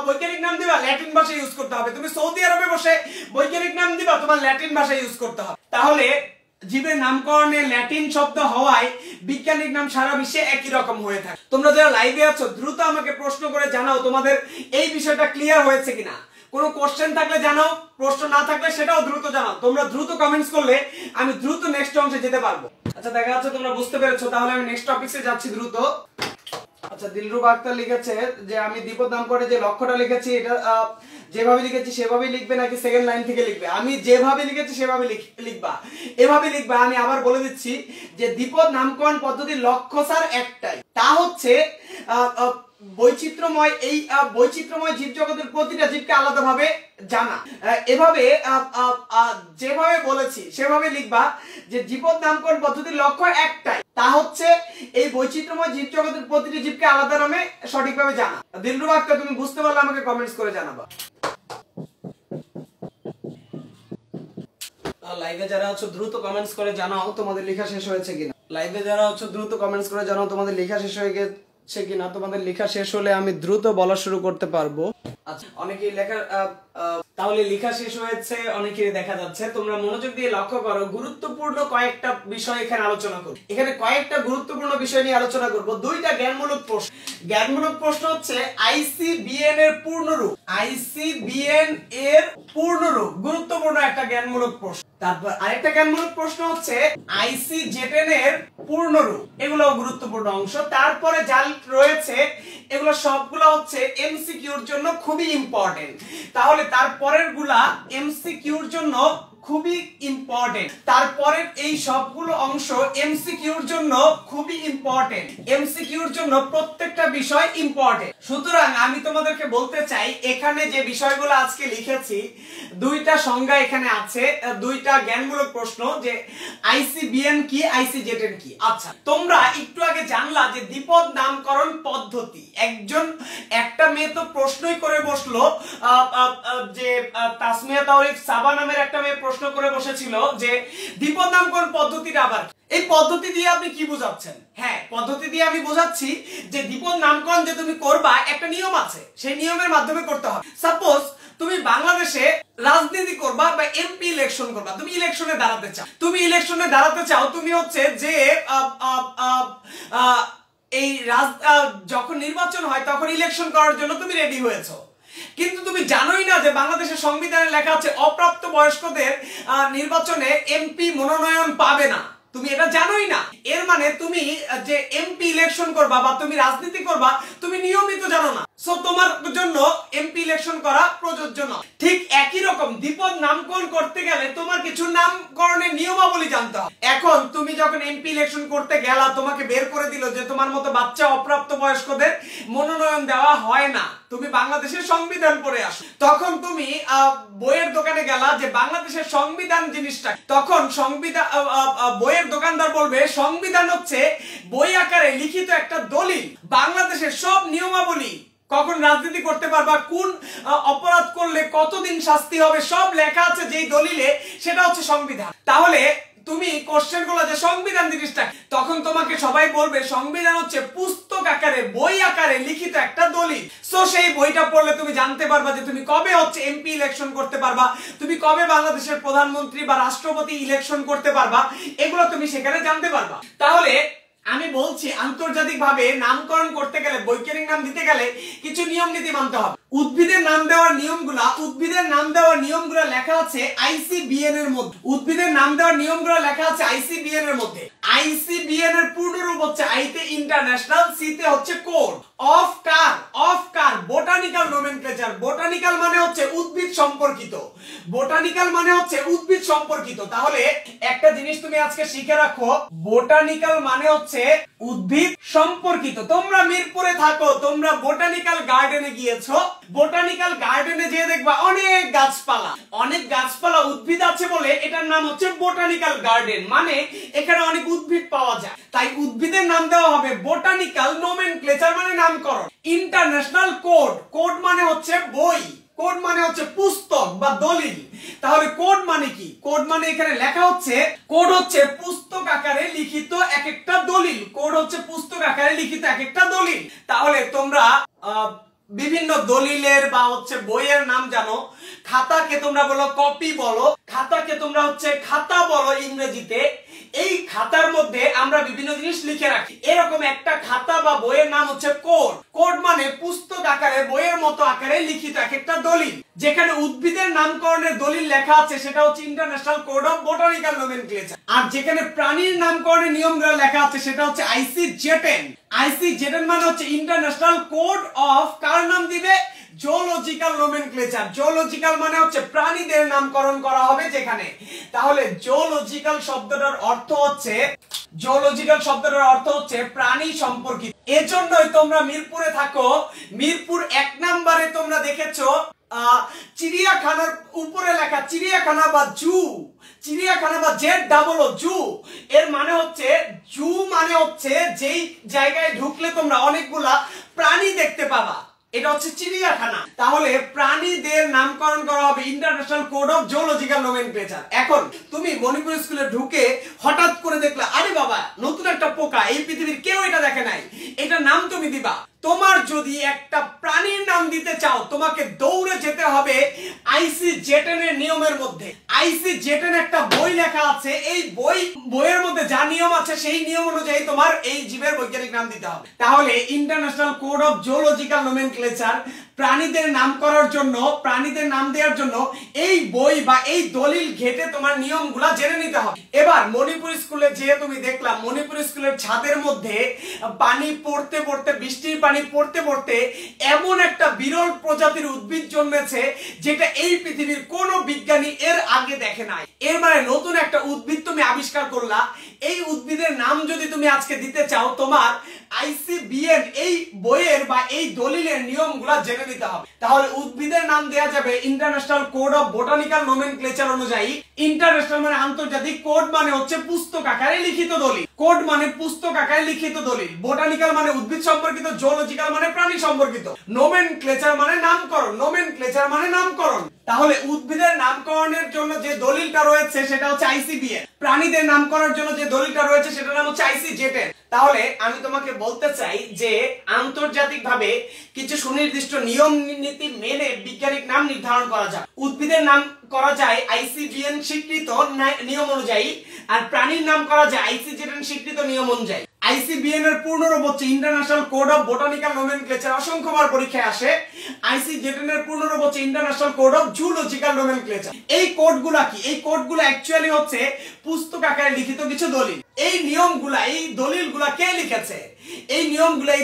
বৈজ্ঞানিক নাম দিবা, ল্যাটিন ভাষা ইউজ করতে হবে। তুমি সৌদি আরবে বসে বৈজ্ঞানিক নাম দিবা, তোমার ল্যাটিন ভাষা ইউজ করতে হবে। তাহলে জীবের নামকরণে ল্যাটিন শব্দ হওয়ায় বৈজ্ঞানিক নাম সারা বিশ্বে একই রকম হয়ে থাকে। তোমরা যারা লাইভে আছো দ্রুত আমাকে প্রশ্ন করে জানাও তোমাদের এই বিষয়টা ক্লিয়ার হয়েছে কিনা। কোনো কোশ্চেন থাকলে জানাও, প্রশ্ন না থাকলে সেটাও দ্রুত জানাও। তোমরা দ্রুত কমেন্টস করলে আমি দ্রুত নেক্সট অংশে যেতে পারবো। আচ্ছা, দেখা যাচ্ছে তোমরা বুঝতে পেরেছো। তাহলে আমি নেক্সট টপিকে যাচ্ছি দ্রুত। আচ্ছা, দিলরুবা আক্তার লিখেছে যে আমি দ্বিপদ নামকরণে যে লক্ষ্যটা লিখেছি এটা যেভাবে লিখেছি সেভাবেই লিখবে নাকি সেকেন্ড লাইন থেকে লিখবে? আমি যেভাবে লিখেছি সেভাবে লিখবা, এভাবে লিখবা। আমি আবার বলে দিচ্ছি যে দ্বিপদ নামকরণ পদ্ধতির লক্ষ্য স্যার একটাই, তা হচ্ছে বৈচিত্র্যময় জীব জগতের প্রতিটা জীবকে আলাদাভাবে জানা। এভাবে যেভাবে বলেছি সেভাবে লিখবা যে দ্বিপদ নামকরণ পদ্ধতির লক্ষ্য একটাই, তা হচ্ছে এই বৈচিত্র্যময় জীব জগতের প্রতিটি জীবকে আলাদা নামে সঠিকভাবে জানা। দিলরুবা আক্তার তুমি বুঝতে পারলে আমাকে কমেন্টস করে জানাবা। লাইভে যারা আছো দ্রুত কমেন্টস করে জানাও তোমাদের লেখা শেষ হয়েছে কিনা। লাইভে যারা আছো দ্রুত কমেন্টস করে জানাও তোমাদের লেখা শেষ হয়ে গেছে কিনা। তোমাদের লেখা শেষ হলে আমি দ্রুত বলা শুরু করতে পারবো। আচ্ছা, অনেকেই লেখা তাহলে লেখা শেষ হয়েছে, অনেকেই দেখা যাচ্ছে। তোমরা মনোযোগ দিয়ে লক্ষ্য করো, গুরুত্বপূর্ণ কয়েকটা বিষয় এখানে আলোচনা করব। এখানে কয়েকটা গুরুত্বপূর্ণ বিষয় নিয়ে আলোচনা করব। দুইটা জ্ঞানমূলক প্রশ্ন। জ্ঞানমূলক প্রশ্ন হচ্ছে আইসিবিএন এর পূর্ণরূপ। আইসিবিএন এর পূর্ণরূপ গুরুত্বপূর্ণ একটা জ্ঞানমূলক প্রশ্ন। তারপর আরেকটা জ্ঞানমূলক প্রশ্ন হচ্ছে আইসিজেটেন এর পূর্ণরূপ। এগুলো গুরুত্বপূর্ণ অংশ। তারপরে যা রয়েছে এগুলো সবগুলো হচ্ছে এমসিকিউর জন্য খুবই ইম্পর্টেন্ট। তাহলে তারপরের গুলা এমসিকিউর জন্য খুবই ইম্পর্টেন্ট। তারপরের এই সবগুলো অংশ এমসিকিউর জন্য খুবই ইম্পর্টেন্ট। এমসিকিউর জন্য প্রত্যেকটা বিষয় ইম্পর্টেন্ট। সুতরাং আমি তোমাদেরকে বলতে চাই এখানে যে বিষয়গুলো আজকে লিখেছি দুইটা সংজ্ঞা এখানে আছে, দুইটা জ্ঞানমূলক প্রশ্ন যে আইসিবিএন কি, আইসিজেটেন কি। আচ্ছা, তোমরা একটু আগে জানলা যে দ্বিপদ নামকরণ পদ্ধতি। একটা মেয়ে তো প্রশ্নই করে বসলো যে তাসমিয়া তাওরিফ সাবা নামের একটা মেয়ে প্রশ্ন করে বসেছিল যে দ্বিপদ নামকরণ পদ্ধতিটা আবার এই পদ্ধতি দিয়ে আপনি কি বোঝাচ্ছেন? হ্যাঁ, পদ্ধতি দিয়ে আমি বোঝাচ্ছি যে দ্বিপদ নামকরণ যে তুমি করবা একটা নিয়ম আছে, সেই নিয়মের মাধ্যমে করতে হবে। সাপোজ তুমি বাংলাদেশে রাজনীতি করবা বা এমপি ইলেকশন করবা, তুমি ইলেকশনে দাঁড়াতে চাও, তুমি হচ্ছে যে এই যখন নির্বাচন হয় তখন ইলেকশন করার জন্য তুমি রেডি হয়েছো, কিন্তু তুমি জানোই না যে বাংলাদেশের সংবিধানে লেখা আছে অপ্রাপ্ত বয়স্কদের নির্বাচনে এমপি মনোনয়ন পাবে না। তুমি এটা জানোই না। এর মানে তুমি যে এমপি ইলেকশন করবা বা তুমি রাজনীতি করবা তুমি নিয়মিত জানো না। সো তোমার জন্য এমপি ইলেকশন করা প্রযোজ্য নয়। ঠিক একই রকম দ্বিপদ নামকরণ করতে গেলে তোমার কিছু নামকরণের নিয়মাবলী জানতে হবে। এখন তুমি যখন এমপি ইলেকশন করতে গেলা, তোমাকে বের করে দিল যে তোমার মতো বাচ্চা অপ্রাপ্ত বয়স্কদের মনোনয়ন দেওয়া হয় না, তুমি বাংলাদেশের সংবিধান পড়ে আসো। তখন তুমি বইয়ের দোকানে গেলা যে বাংলাদেশের সংবিধান জিনিসটা, তখন সংবিধান বইয়ের দোকানদার বলবে সংবিধান হচ্ছে বই আকারে লিখিত একটা দলিল, বাংলাদেশের সব নিয়মাবলী, কখন রাজনীতি করতে পারবা, কোন অপরাধ করলে কতদিন শাস্তি হবে, সব লেখা আছে যেই দলিলে, সেটা হচ্ছে সংবিধান। তাহলে তুমি কোশ্চেন গুলো যে সংবিধান জিনিসটা, তখন তোমাকে সবাই বলবে সংবিধান হচ্ছে পুস্তক আকারে বই আকারে লিখিত একটা দলিল। সো সেই বইটা পড়লে তুমি জানতে পারবা যে তুমি কবে হচ্ছে এমপি ইলেকশন করতে পারবা, তুমি কবে বাংলাদেশের প্রধানমন্ত্রী বা রাষ্ট্রপতি ইলেকশন করতে পারবা, এগুলো তুমি সেখানে জানতে পারবা। তাহলে আমি বলছি আন্তর্জাতিকভাবে নামকরণ করতে গেলে, বৈজ্ঞানিক নাম দিতে গেলে কিছু নিয়ম নীতি মানতে হবে। উদ্ভিদের নাম দেওয়ার নিয়মগুলো লেখা আছে আইসিবিএন এর মধ্যে। উদ্ভিদের নাম দেওয়ার নিয়মগুলো লেখা আছে আইসিবিএন এর মধ্যে। আইসিবিএন এর পূর্ণ রূপ হচ্ছে আইতে ইন্টারন্যাশনাল, সিতে হচ্ছে code of car botanical nomenclature. Botanical মানে হচ্ছে উদ্ভিদ সম্পর্কিত। তাহলে একটা জিনিস তুমি আজকে শিখে রাখো, বোটানিক্যাল মানে হচ্ছে উদ্ভিদ সম্পর্কিত। তোমরা মিরপুরে থাকো, তোমরা বোটানিক্যাল গার্ডেনে গিয়েছো, বোটানিক্যাল গার্ডেনে যেয়ে দেখবা অনেক গাছপালা উদ্ভিদ আছে বলে এটার নাম হচ্ছে বোটানিক্যাল গার্ডেন, মানে এখানে অনেক উদ্ভিদ পাওয়া যায়। তাই উদ্ভিদের নাম দেওয়া হবে বোটানিক্যাল নোমেনক্লেচার মানে নামকরণ। ইন্টারন্যাশনাল কোড মানে হচ্ছে বই, কোড মানে হচ্ছে পুস্তক বা দলিল। তাহলে কোড মানে কি? কোড মানে এখানে লেখা হচ্ছে, কোড হচ্ছে পুস্তক আকারে লিখিত এক একটা দলিল। তাহলে তোমরা বিভিন্ন দলিলের বা হচ্ছে বইয়ের নাম জানো। খাতাকে তোমরা বলো কপি বলো, খাতাকে তোমরা হচ্ছে খাতা বলো ইংরেজিতে। এই খাতার মধ্যে আমরা বিভিন্ন জিনিস লিখে রাখি, এরকম একটা খাতা বা বইয়ের নাম হচ্ছে কোড মানে পুস্তক আকারে, বইয়ের মতো আকারে লিখিত এক একটা দলিল। যেখানে উদ্ভিদের নামকরণের দলিল লেখা আছে সেটা হচ্ছে international code of botanical nomenclature. আর যেখানে প্রাণীর নামকরণের নিয়মগুলো লেখা আছে সেটা হচ্ছে আইসিজেটেন মানে হচ্ছে ইন্টারন্যাশনাল কোড অফ, কার নাম দিবে? Zoological nomenclature. জুওলজিক্যাল মানে হচ্ছে প্রাণীদের নামকরণ করা হবে যেখানে। তাহলে জুওলজিক্যাল শব্দটার অর্থ হচ্ছে প্রাণী সম্পর্কিত। এজন্যই তোমরা মিরপুরে থাকো, মিরপুর 1 নম্বরে তোমরা দেখেছো চিড়িয়াখানার উপরে লেখা চিড়িয়াখানা বা জু, জু এর মানে হচ্ছে, জু মানে হচ্ছে যেই জায়গায় ঢুকলে তোমরা অনেকগুলা প্রাণী দেখতে পাবা, এটা হচ্ছে চিড়িয়াখানা। তাহলে প্রাণীদের নামকরণ করা হবে international code of zoological nomenclature. এখন তুমি মণিপুর স্কুলে ঢুকে হঠাৎ করে দেখলা, আরে বাবা নতুন একটা পোকা, এই পৃথিবীর কেউ এটা দেখে নাই, এটা নাম তুমি দিবা। তোমার যদি একটা প্রাণীর নাম দিতে চাও, তোমাকে দৌড়ে যেতে হবে আইসিজেটেন এর নিয়মের মধ্যে। আইসিজেটেন একটা বই লেখা আছে, এই বইয়ের মধ্যে যা নিয়ম আছে সেই নিয়ম অনুযায়ী তোমার এই জীবের বৈজ্ঞানিক নাম দিতে হবে। তাহলে international code of zoological nomenclature প্রাণীদের নাম করার জন্য, প্রাণীদের নাম দেওয়ার জন্য এই বই বা এই দলিল ঘেটে তোমার নিয়মগুলা জেনে নিতে হবে। এবার মণিপুর স্কুলে যে তুমি দেখলাম, মণিপুর স্কুলের ছাদের মধ্যে পানি পড়তে পড়তে, বৃষ্টির পানি পড়তে পড়তে এমন একটা বিরল প্রজাতির উদ্ভিদ জন্মেছে যেটা এই পৃথিবীর কোনো বিজ্ঞানী এর আগে দেখে নাই। এর মানে নতুন একটা উদ্ভিদ তুমি আবিষ্কার করলা। এই উদ্ভিদের নাম যদি তুমি আজকে দিতে চাও, তোমার আইসিবিএন এই বইয়ের বা এই দলিলের নিয়মগুলা জেনে নিতে হবে। তাহলে উদ্ভিদের নাম দেয়া যাবে international code of botanical nomenclature অনুযায়ী। ইন্টারন্যাশনাল মানে আন্তর্জাতিক, কোড মানে হচ্ছে পুস্তক আকারে লিখিত দলিল, বোটানিক্যাল মানে উদ্ভিদ সম্পর্কিত, জুওলজিক্যাল মানে প্রাণী সম্পর্কিত, নোমেনক্লেচার মানে নামকরণ। তাহলে উদ্ভিদের নামকরণের জন্য যে দলিলটা রয়েছে সেটা হচ্ছে আইসিবিএন, প্রাণীদের নাম করার জন্য যে দলিলটা রয়েছে সেটার নাম হচ্ছে আইসিজেটেন। তাহলে আমি তোমাকে বলতে চাই যে আন্তর্জাতিকভাবে কিছু সুনির্দিষ্ট নিয়ম নীতি মেনে বৈজ্ঞানিক নাম নির্ধারণ করা যায়। উদ্ভিদের নাম করা যায় আইসিবিএন স্বীকৃত নিয়ম অনুযায়ী, আর প্রাণীর নাম করা যায় আইসিজেটেন স্বীকৃত নিয়ম অনুযায়ী। আইসিবিএন এর পূর্ণ রূপ হচ্ছে international code of botanical nomenclature, অসংখ্যবার পরীক্ষায় আসে। আইসিজেটেন এর পূর্ণ রূপ হচ্ছে international code of zoological nomenclature. এই কোডগুলা কি? এই কোডগুলো অ্যাকচুয়ালি হচ্ছে পুস্তক আকারে লিখিত কিছু দলিল। এই নিয়মগুলা, এই দলিলগুলা কে লিখেছে? এই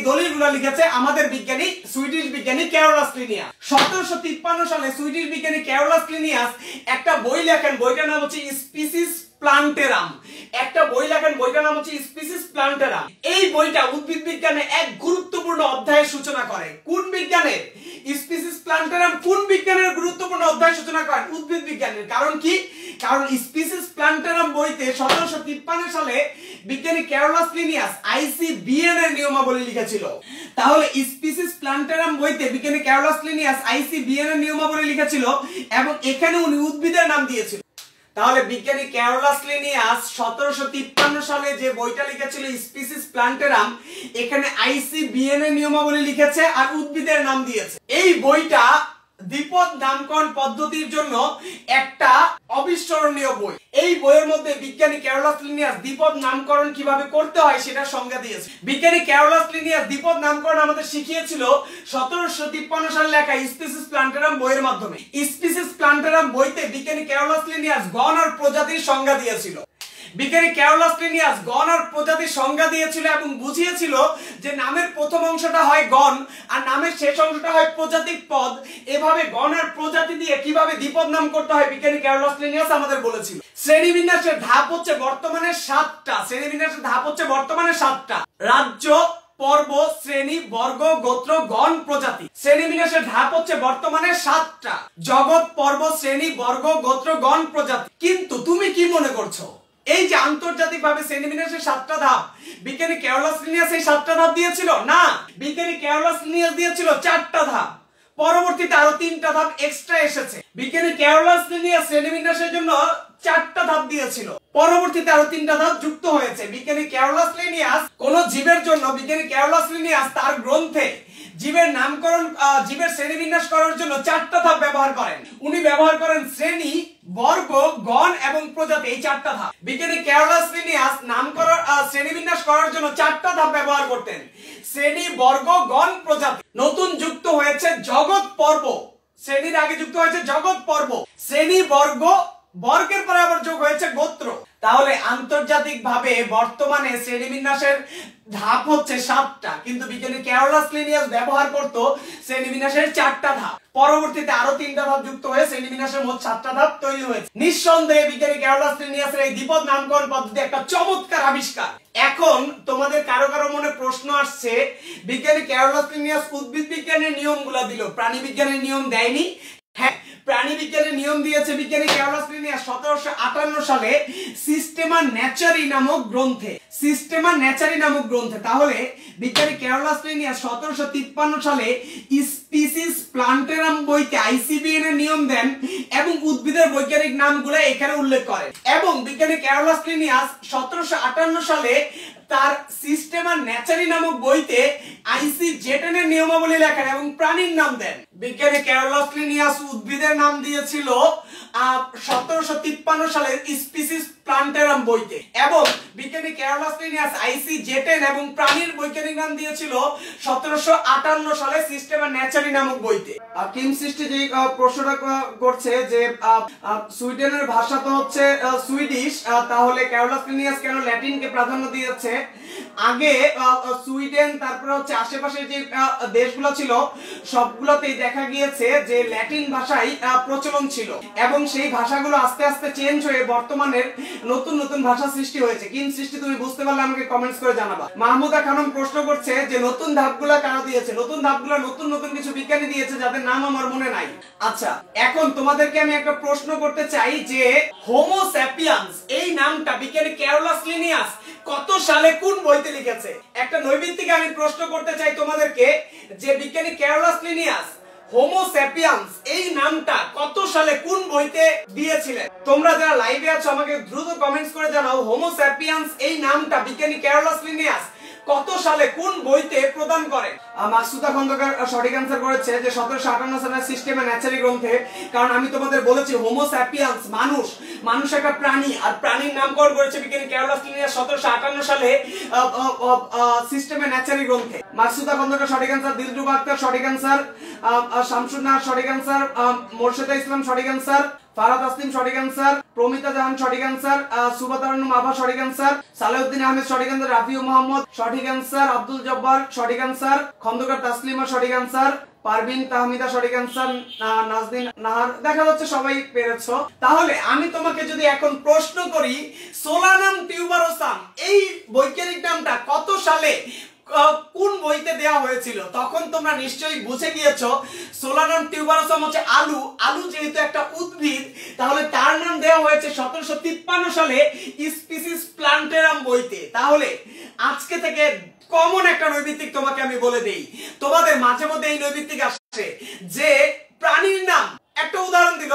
দলিলগুলো লিখেছে আমাদের বিজ্ঞানী, সুইডিশ বিজ্ঞানী ক্যারোলাস লিনিয়াস। 1753 সালে সুইডিশ বিজ্ঞানী ক্যারোলাস লিনিয়াস একটা বই লেখেন, বইটার নাম হচ্ছে স্পিসিস প্লান্টেরাম। এই বইটা উদ্ভিদ বিজ্ঞানে এক গুরুত্বপূর্ণ অধ্যায়ের সূচনা করে। কোন বিজ্ঞানের? স্পিসিস প্লান্টেরাম কোন বিজ্ঞানের গুরুত্বপূর্ণ অধ্যায় সূচনা করেন? উদ্ভিদ বিজ্ঞানের। কারণ কি? কারণ স্পিসিস প্লান্টেরাম বইতে 1753 সালে বিজ্ঞানী ক্যারোলাস লিনিয়াস আইসিবিএন এর নিয়মাবলী লিখেছিল। তাহলে স্পিসিস প্লান্টেরাম বইতে বিজ্ঞানী ক্যারোলাস লিনিয়াস আইসিবিএন এর নিয়মাবলী লিখেছিল এবং এখানে উনি উদ্ভিদের নাম দিয়েছিল। তাহলে বিজ্ঞানী ক্যারোলাস লিনিয়াস 1753 সালে যে বইটা লিখেছিল স্পিসিস প্লান্টেরাম, এখানে আইসিবিএন এর নিয়মাবলী লিখেছে আর উদ্ভিদের নাম দিয়েছে। এই বইটা দ্বিপদ নামকরণ পদ্ধতির জন্য একটা অবিস্মরণীয় বই। এই বইয়ের মধ্যে বিজ্ঞানী ক্যারোলাস লিনিয়াস দ্বিপদ নামকরণ কিভাবে করতে হয় সেটা সংজ্ঞা দিয়েছে। বিজ্ঞানী ক্যারোলাস লিনিয়াস দ্বিপদ নামকরণ আমাদের শিখিয়েছিল 1753 সালে লেখা স্পিসিস প্ল্যান্টারাম বইয়ের মাধ্যমে। স্পিসিস প্ল্যান্টারাম বইতে বিজ্ঞানী ক্যারোলাস লিনিয়াস গণ আর প্রজাতির সংজ্ঞা দিয়েছিল। বিজ্ঞানী ক্যারোলাস লিনিয়াস গণ আর প্রজাতির সংজ্ঞা দিয়েছিল এবং বুঝিয়েছিল যে নামের প্রথম অংশটা হয় গণ আর নামের শেষ অংশটা হয় প্রজাতিক পদ। এভাবে গণ আর প্রজাতি দিয়ে কিভাবে দ্বিপদ নাম করতে হয় বিজ্ঞানী ক্যারোলাস লিনিয়াস আমাদের বলেছিল। শ্রেণীবিন্যাসের ধাপ হচ্ছে বর্তমানে 7টা। শ্রেণীবিন্যাসের ধাপ হচ্ছে বর্তমানে 7টা। রাজ্য, পর্ব, শ্রেণী, বর্গ, গোত্র, গণ, প্রজাতি। শ্রেণীবিন্যাসের ধাপ হচ্ছে বর্তমানে 7টা। জগৎ, পর্ব, শ্রেণী, বর্গ, গোত্র, গণ, প্রজাতি। কিন্তু তুমি কি মনে করছো এই যে আন্তর্জাতিকভাবে শ্রেণীবিন্যাসের 7টা ধাপ বিজ্ঞানী ক্যারোলাস লিনিয়াস এই 7টা ধাপ দিয়েছিল? না, বিজ্ঞানী ক্যারোলাস লিনিয়াস দিয়েছিল 4টা ধাপ। পরবর্তীতে আরো 3টা ধাপ এক্সট্রা এসেছে। বিজ্ঞানী ক্যারোলাস লিনিয়াস শ্রেণীবিন্যাসের জন্য 4টা ধাপ দিয়েছিল, পরবর্তীতে আরো 3টা ধাপ যুক্ত হয়েছে। বিজ্ঞানী ক্যারোলাস লিনিয়াস কোন জীবের জন্য বিজ্ঞানী ক্যারোলাস লিনিয়াস তার গ্রন্থে জীবের নামকরণ জীবের শ্রেণীবিন্যাস করার জন্য 4টা ধাপ ব্যবহার করেন। উনি ব্যবহার করেন শ্রেণী, বর্গ, গণ এবং প্রজাতি, এই 4টা ধাপ। বিজ্ঞানী ক্যারোলাস লিনিয়াস নামকরণ শ্রেণীবিন্যাস করার জন্য 4টা ধাপ ব্যবহার করতেন: শ্রেণী, বর্গ, গণ, প্রজাতি। নতুন যুক্ত হয়েছে জগৎ পর্ব। শ্রেণীর আগে যুক্ত হয়েছে জগৎ পর্ব, শ্রেণী, বর্গ, বর্গের পরে আবার যোগ হয়েছে গোত্র। তাহলে আন্তর্জাতিকভাবে বর্তমানে শ্রেণীবিন্যাসের ধাপ হচ্ছে 7টা, কিন্তু বিজ্ঞানী ক্যারোলাস লিনিয়াস ব্যবহার করত শ্রেণীবিন্যাসের 4টা ধাপ। পরবর্তীতে আরো 3টা ধাপ যুক্ত হয়ে শ্রেণীবিন্যাসের মোট 7টা ধাপ তৈরি হয়েছে। নিঃসন্দেহে বিজ্ঞানী ক্যারোলাস লিনিয়াসের এই দ্বিপদ নামকরণ পদ্ধতি একটা চমৎকার আবিষ্কার। এখন তোমাদের কারো কারো মনে প্রশ্ন আসছে, বিজ্ঞানী ক্যারোলাস লিনিয়াস উদ্ভিদ বিজ্ঞানের নিয়মগুলো দিল, প্রাণী বিজ্ঞানের নিয়ম দেয়নি? হ্যাঁ, প্রাণী বিজ্ঞানের নিয়ম দিয়েছে বিজ্ঞানী ক্যারোলাস লিনিয়াস 1758 সালে সিস্টেমা ন্যাচারি নামক গ্রন্থে। সিস্টেমা ন্যাচারি নামক গ্রন্থে। তাহলে বিজ্ঞানী ক্যারোলাস লিনিয়াস 1753 সালে স্পিসিস প্ল্যান্টারাম বইতে আইসিবিএন এর নিয়ম দেন এবং উদ্ভিদের বৈজ্ঞানিক নামগুলো এখানে উল্লেখ করেন। এবং বিজ্ঞানী ক্যারোলাস লিনিয়াস 1758 সালে তার সিস্টেমা ন্যাচারি নামক বইতে ICJ-10 এর নিয়মাবলী লেখেন এবং প্রাণীর নাম দেন। বিজ্ঞানী ক্যারোলাস লিনিয়াস উদ্ভিদের নাম দিয়েছিল 1753 সালের স্পিসিস প্ল্যান্টারাম বইতে, এবং বিজ্ঞানী ক্যারোলাস লিনিয়াস ICJ-10 এবং প্রাণীর বৈজ্ঞানিক নাম দিয়েছিল 1758 সালে সিস্টেমা ন্যাচারি নামক বইতে। কিম সৃষ্টি যে প্রশ্নটা করছে যে সুইডেনের ভাষা তো হচ্ছে সুইডিশ, তাহলে ক্যারোলাস লিনিয়াস কেন ল্যাটিনকে প্রাধান্য দিয়েছে? আগে সুইডেন, তারপরে হচ্ছে আশেপাশে যে দেশগুলো ছিল সবগুলোতেই দেখা গিয়েছে যে ল্যাটিন ভাষাই প্রচলন ছিল, এবং সেই ভাষাগুলো আস্তে আস্তে চেঞ্জ হয়ে বর্তমানের নতুন নতুন ভাষা সৃষ্টি হয়েছে। কিম সৃষ্টি তুমি বুঝতে পারলে আমাকে কমেন্টস করে জানাবা। মাহমুদা খানম প্রশ্ন করছে যে নতুন ধাপগুলো কেন দিয়েছে? নতুন ধাপগুলো নতুন নতুন কিছু বিজ্ঞানী দিয়েছে যাদের নাম আমার মনে নাই। আচ্ছা, এখন তোমাদেরকে আমি একটা প্রশ্ন করতে চাই যে হোমো স্যাপিয়ান্স এই নামটা বিজ্ঞানী ক্যারোলাস লিনিয়াস কত সালে কোন বইতে লিখেছে? একটা নৈবিত্তিক আমি প্রশ্ন করতে চাই তোমাদেরকে যে বিজ্ঞানী ক্যারোলাস লিনিয়াস হোমো স্যাপিয়ান্স এই নামটা কত সালে কোন বইতে দিয়েছিলেন? তোমরা যারা লাইভে আছো আমাকে দ্রুত কমেন্টস করে জানাও হোমো স্যাপিয়ান্স এই নামটা বিজ্ঞানী ক্যারোলাস লিনিয়াস কত সালে কোন বইতে প্রদান করেন? মাকসুদা খন্দকার সঠিক অ্যান্সার করেছে যে 1758 সালের সিস্টেমা ন্যাচারি গ্রন্থে। কারণ আমি তোমাদের বলেছি হোমো স্যাপিয়ান্স মানুষ একটা প্রাণী, আর প্রাণীর নামকরণ করেছে বিজ্ঞানী ক্যারোলাস লিনিয়াস 1758 সালে সিস্টেমা ন্যাচারি গ্রন্থে। মাকসুদা খন্দকার সঠিক অ্যান্সার, দিলরুবা আক্তার সঠিক অ্যান্সার, শামসুন নাহার সঠিক অ্যান্সার, মোর্শেদা ইসলাম সঠিক অ্যান্সার, ফারাদ আসলিম সঠিক অ্যান্সার, প্রমিতা জাহান সঠিক অ্যান্সার, সুবাতারান্নম আভা সঠিক অ্যান্সার, সালেউদ্দিন আহমেদ সঠিক অ্যান্সার, রাফিউ মোহাম্মদ সঠিক অ্যান্সার, আব্দুল জব্বার সঠিক অ্যান্সার, খন্দকার তাসলিমা সঠিক অ্যান্সার, পারভিন তাহমিদা সঠিক অ্যান্সার, নাজদিন নাহার। দেখা যাচ্ছে সবাই পেরেছো। তাহলে আমি তোমাকে যদি এখন প্রশ্ন করি সোলানাম টিউবারোসাম এই বৈজ্ঞানিক নামটা কত সালে কোন বইতে দেওয়া হয়েছিল, তখন তোমরা নিশ্চয়ই বুঝে গিয়েছো সোলানাম টিউবারোসাম হচ্ছে আলু যেহেতু একটা উদ্ভিদ, তাহলে তার নাম দেওয়া হয়েছে 1753 সালে স্পিসিস প্ল্যান্টারাম বইতে। তাহলে আজকে থেকে কমন একটা নৈবিত্তিক তোমাকে আমি বলে দেই, তোমাদের মাঝে মধ্যে এই নৈবিত্তিক আসছে যে প্রাণীর নাম, একটা উদাহরণ দিল,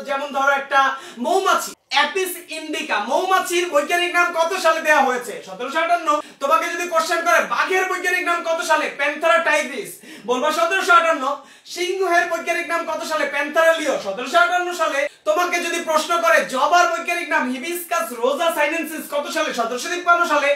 যেমন ধরো একটা মৌমাছি অ্যাপিস ইন্ডিকা, মৌমাছির বৈজ্ঞানিক নাম কত সালে দেওয়া হয়েছে? 1758। তোমাকে যদি কোশ্চেন করে বাঘের বৈজ্ঞানিক নাম কত সালে? প্যান্থারা টাইগ্রিস, বলবা 1758। সিংহের বৈজ্ঞানিক নাম কত সালে? প্যান্থারা লিও, 1758 সালে। তোমাকে যদি প্রশ্ন করে জবার বৈজ্ঞানিক নাম নাম হিবিস্কাস রোজা সাইনেন্সিস কত সালে? 1753 সালে।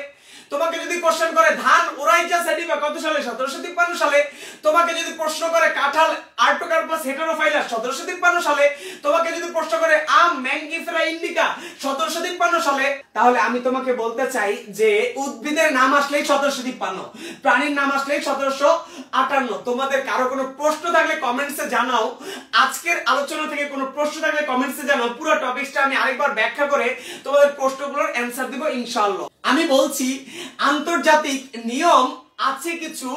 তোমাকে যদি কোশ্চেন করে ধান ওরাইজা সেডিবা কত সালে? 1753 সালে। তোমাকে যদি প্রশ্ন করে কাঁঠাল আর্টোকার্পাস হেটেরোফাইলাস 1753 সালে। তোমাকে যদি প্রশ্ন করে আম ম্যাঙ্গিফেরা ইন্ডিকা 1753 সালে। তাহলে আমি তোমাকে বলতে চাই যে উদ্ভিদের নাম আসলেই 1753, প্রাণীর নাম আসলেই 1758। তোমাদের কারো কোনো প্রশ্ন থাকলে কমেন্টসে জানাও। আজকের আলোচনা থেকে কোনো প্রশ্ন থাকলে কমেন্টসে জানাও। পুরো টপিকটা আমি আরেকবার ব্যাখ্যা করে তোমাদের প্রশ্নগুলোর অ্যানসার দিব ইনশাআল্লাহ। আমি বলছি আন্তর্জাতিক নিয়ম আছে কিছু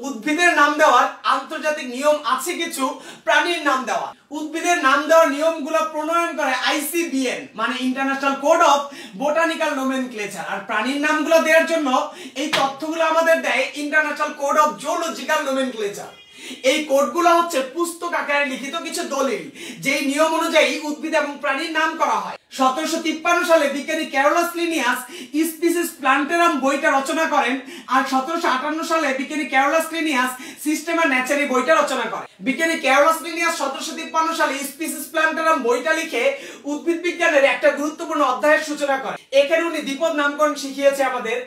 উদ্ভিদের নাম দেওয়ার, আন্তর্জাতিক নিয়ম আছে কিছু প্রাণীর নাম দেওয়া। উদ্ভিদের নাম দেওয়ার নিয়মগুলো প্রণয়ন করে ICBN মানে international code of botanical nomenclature. আর প্রাণীর নামগুলো দেওয়ার জন্য এই তথ্যগুলো আমাদের দেয় international code of zoological nomenclature. এই কোডগুলো হচ্ছে পুস্তক আকারে লিখিত কিছু দলিল, যেই নিয়ম অনুযায়ী উদ্ভিদ এবং প্রাণীর নাম করা হয়। 1753 সালে বিজ্ঞানী ক্যারোলাস লিনিয়াস স্পিসিস প্লান্টেরাম বইটা রচনা করেন। আর 1758 সালে বিজ্ঞানী ক্যারোলাস লিনিয়াস সিস্টেমা ন্যাচারি বইটা রচনা করেন। বিজ্ঞানী ক্যারোলাস লিনিয়াস 1753 সালে স্পিসিস প্লান্টেরাম বইটা লিখে উদ্ভিদ বিজ্ঞানের একটা গুরুত্বপূর্ণ অধ্যায়ের সূচনা করেন। এখানে উনি দ্বিপদ নামকরণ শিখিয়েছে আমাদের,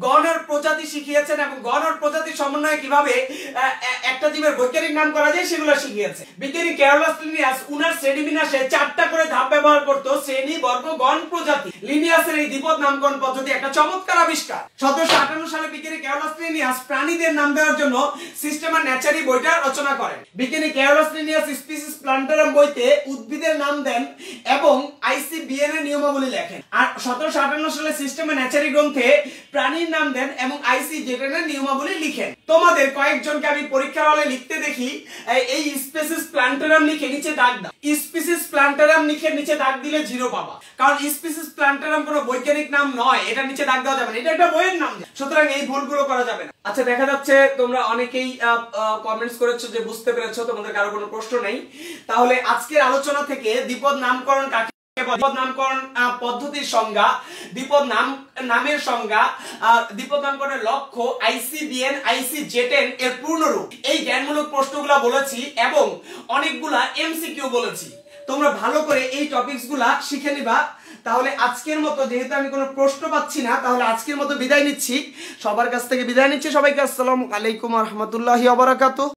গণর প্রজাতি শিখিয়েছেন এবং গণর প্রজাতির সমন্বয়ে কিভাবে একটা জীবের বৈজ্ঞানিক নাম করা যায় সেগুলো শিখিয়েছে। বিজ্ঞানী ক্যারোলাস লিনিয়াস উনার শ্রেণীবিন্যাসে 4টা করে ধাপ ব্যবহার করত, শ্রেণী, বর্গ, গণ, প্রজাতি। লিনিয়াসের এই দ্বিপদ নামকরণ পদ্ধতি একটা চমৎকার আবিষ্কার। 1758 সালে বিজ্ঞানী ক্যারোলাস লিনিয়াস প্রাণীদের নাম দেওয়ার জন্য সিস্টেমা ন্যাচারি বইটা রচনা করেন। বিজ্ঞানী ক্যারোলাস লিনিয়াস স্পিসিস প্লান্টেরাম বইতে উদ্ভিদের নাম দেন এবং ICBN এর নিয়মাবলী লেখেন। আর 1758 সালে সিস্টেমা ন্যাচারি গ্রন্থে প্রাণীর নাম দেন এবং ICBN এর নিয়মাবলী লিখেন। তোমাদের কয়েকজনকে আমি পরীক্ষার হলে লিখতে দেখি এই স্পিসিস প্লান্টেরাম লিখে নিচে দাগ দাও। স্পিসিস প্লান্টেরাম লিখে নিচে দাগ দিলে 0 পাবা, কারণ স্পিসিস প্লান্টেরাম কোনো বৈজ্ঞানিক নাম নয়, এটা নিচে দাগ দেওয়া যাবে না, এটা একটা বইয়ের নাম। সুতরাং এই ভুলগুলো করা যাবে না। আচ্ছা, দেখা যাচ্ছে তোমরা অনেকেই কমেন্টস করেছো যে বুঝতে পেরেছো, তোমাদের কারো কোনো প্রশ্ন নেই। তাহলে আজকের আলোচনা থেকে দ্বিপদ নামকরণ কাকে, দ্বিপদ নামকরণ পদ্ধতির সংজ্ঞা, দ্বিপদ নামের সংজ্ঞা, দ্বিপদ নামকরণের লক্ষ্য, ICBN ICJTN এর পূর্ণরূপ, এই জ্ঞানমূলক প্রশ্নগুলো বলেছি এবং অনেকগুলা MCQ বলেছি। তোমরা ভালো করে এই টপিকসগুলা শিখে নিবা। তাহলে আজকের মতো, যেহেতু আমি কোনো প্রশ্ন পাচ্ছি না, তাহলে আজকের মতো বিদায় নিচ্ছি। সবার কাছ থেকে বিদায় নিচ্ছি। সবাইকে আসসালামু আলাইকুম ওয়া রাহমাতুল্লাহি ওয়া বারাকাতুহু।